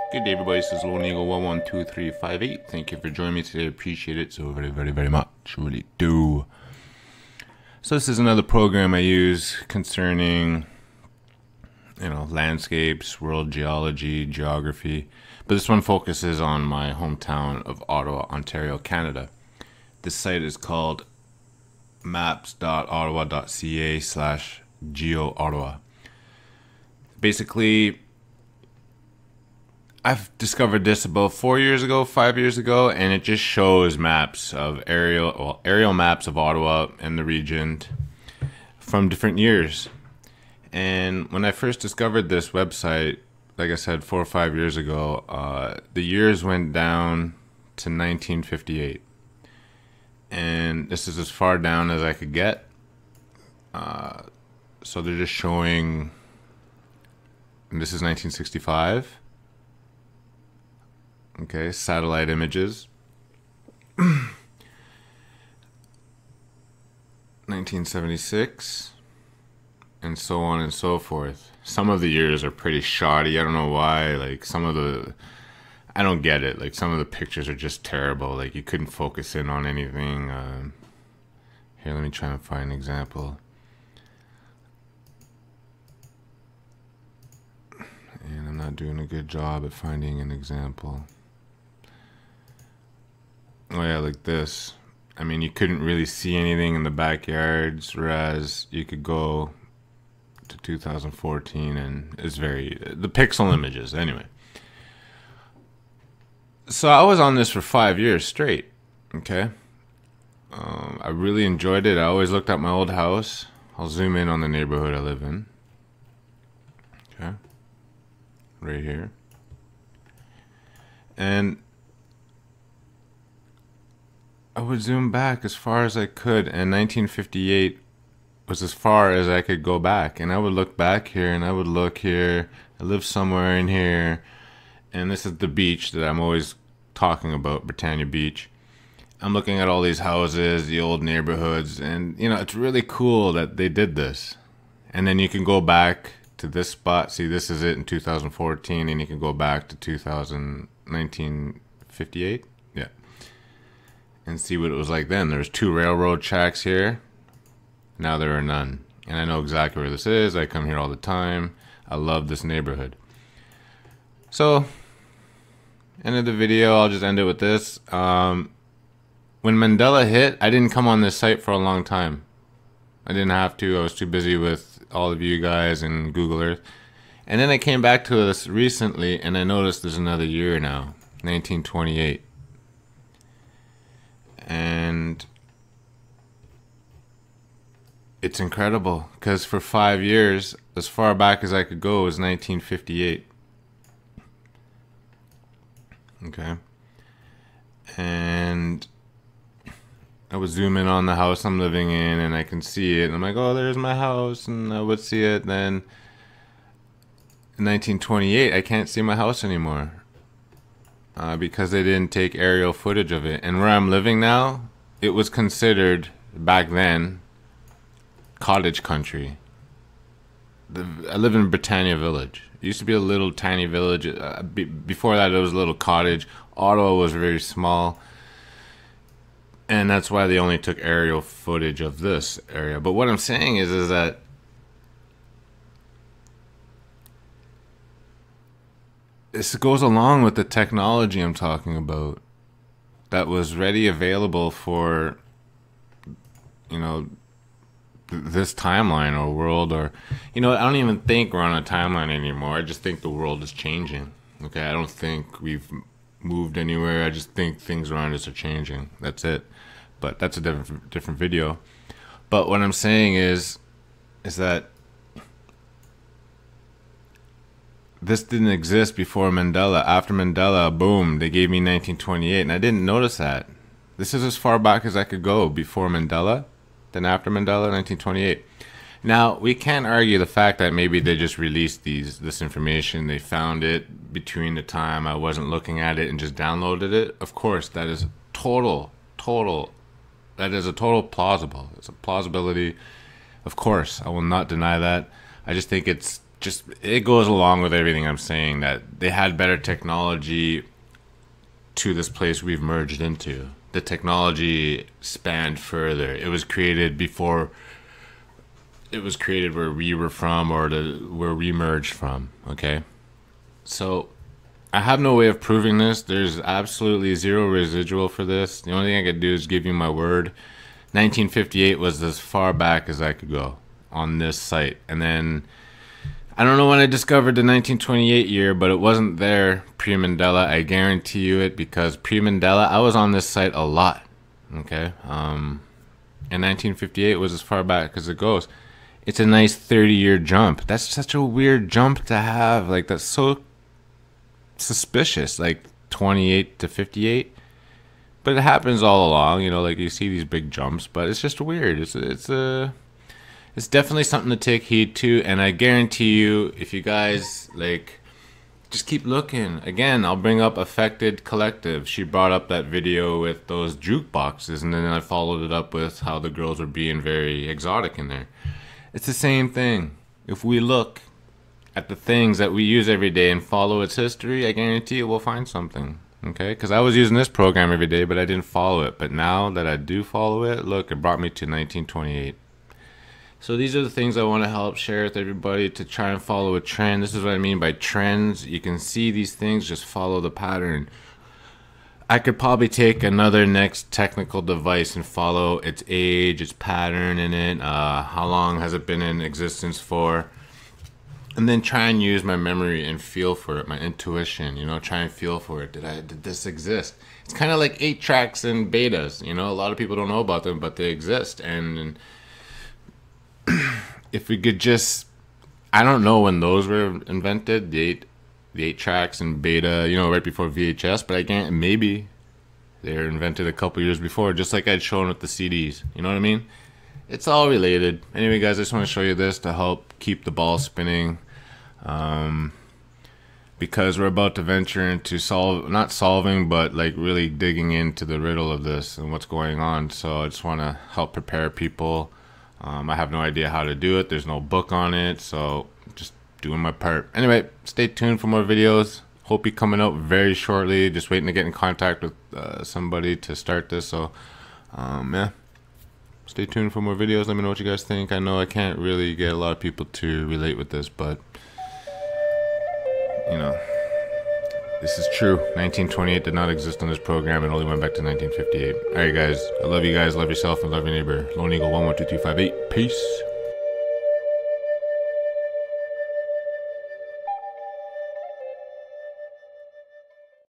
Good day, everybody. This is Lone Eagle 112358. Thank you for joining me today. Appreciate it so very, very, very much. Really do. So this is another program I use concerning, landscapes, world geology, geography. But this one focuses on my hometown of Ottawa, Ontario, Canada. This site is called maps.ottawa.ca/geo-ottawa. Basically, I've discovered this about 4 years ago, 5 years ago, and it just shows maps of aerial maps of Ottawa and the region from different years. And when I first discovered this website, like I said, 4 or 5 years ago, the years went down to 1958. And this is as far down as I could get. So they're just showing, and this is 1965. Okay, satellite images. 1976, and so on and so forth. Some of the years are pretty shoddy. I don't know why. I don't get it. Like, some of the pictures are just terrible. Like, you couldn't focus in on anything. Here, let me try and find an example. And I'm not doing a good job at finding an example. Oh yeah, like this. I mean, you couldn't really see anything in the backyards, whereas you could go to 2014 and it's the pixel images, anyway. So I was on this for 5 years straight, okay? I really enjoyed it. I always looked at my old house. I'll zoom in on the neighborhood I live in. Okay. Right here. And I would zoom back as far as I could, and 1958 was as far as I could go back. And I would look back here, and I would look here. I live somewhere in here, and this is the beach that I'm always talking about, Britannia Beach. I'm looking at all these houses, the old neighborhoods, and it's really cool that they did this. And then you can go back to this spot. See, this is it in 2014, and you can go back to 1958. Yeah. And see what it was like then. There's 2 railroad tracks here. Now there are none. And I know exactly where this is. I come here all the time. I love this neighborhood. So, end of the video. I'll just end it with this. When Mandela hit, I didn't come on this site for a long time. I didn't have to. I was too busy with all of you guys and Google Earth. And then I came back to this recently, and I noticed there's another year now. 1928. And it's incredible, because for 5 years, as far back as I could go was 1958. Okay. And I would zoom in on the house I'm living in, and I can see it, and I'm like, oh, there's my house, and I would see it. Then in 1928, I can't see my house anymore. Because they didn't take aerial footage of it. And where I'm living now, it was considered, back then, cottage country. I live in Britannia Village. It used to be a little tiny village. Before that, it was a little cottage. Ottawa was very small. And that's why they only took aerial footage of this area. But what I'm saying is that this goes along with the technology I'm talking about that was ready, available for, this timeline or world, or, I don't even think we're on a timeline anymore. I just think the world is changing. Okay, I don't think we've moved anywhere. I just think things around us are changing. That's it. But that's a different video. But what I'm saying is that this didn't exist before Mandela. After Mandela, boom, they gave me 1928, and I didn't notice that. This is as far back as I could go before Mandela, then after Mandela, 1928. Now, we can't argue the fact that maybe they just released this information. They found it between the time I wasn't looking at it and just downloaded it. Of course, that is that is a total plausible. It's a plausibility. Of course, I will not deny that. I just think it's just it goes along with everything I'm saying, that they had better technology to this place we've merged into. The technology spanned further. It was created before it was created where we were from, or where we merged from. Okay, so I have no way of proving this. There's absolutely zero residual for this. The only thing I could do is give you my word. 1958 was as far back as I could go on this site. And then I don't know when I discovered the 1928 year, but it wasn't there pre-Mandela. I guarantee you it, because pre-Mandela I was on this site a lot. Okay, and 1958 was as far back as it goes. It's a nice 30-year jump. That's such a weird jump to have. Like, that's so suspicious. Like 28 to 58. But it happens all along, you know, like you see these big jumps, but it's just weird. It's definitely something to take heed to, and I guarantee you, if you guys like, just keep looking. Again, I'll bring up Affected Collective. She brought up that video with those jukeboxes, and then I followed it up with how the girls were being very exotic in there. It's the same thing. If we look at the things that we use every day and follow its history, I guarantee you we'll find something. Okay, because I was using this program every day, but I didn't follow it. But now that I do follow it, look, it brought me to 1928. So these are the things I want to help share with everybody, to try and follow a trend. This is what I mean by trends. You can see these things, just follow the pattern. I could probably take another next technical device and follow its age, its pattern in it, how long has it been in existence for, and then try and use my memory and feel for it, my intuition, you know, try and feel for it. Did this exist? It's kind of like 8-tracks and betas, you know, a lot of people don't know about them, but they exist. And if we could just, I don't know when those were invented, the 8-tracks and beta, you know, right before VHS, but I can't, maybe they were invented a couple years before, just like I'd shown with the CDs, you know what I mean? It's all related. Anyway, guys, I just want to show you this to help keep the ball spinning. Because we're about to venture into not solving, but like really digging into the riddle of this and what's going on. So I just want to help prepare people. I have no idea how to do it. There's no book on it, so just doing my part. Anyway, stay tuned for more videos. Hope you're coming out very shortly. Just waiting to get in contact with somebody to start this. So yeah, stay tuned for more videos. Let me know what you guys think. I know I can't really get a lot of people to relate with this, but you know, this is true. 1928 did not exist on this program. It only went back to 1958. Alright, guys. I love you guys. Love yourself and love your neighbor. Lone Eagle 112358. Peace.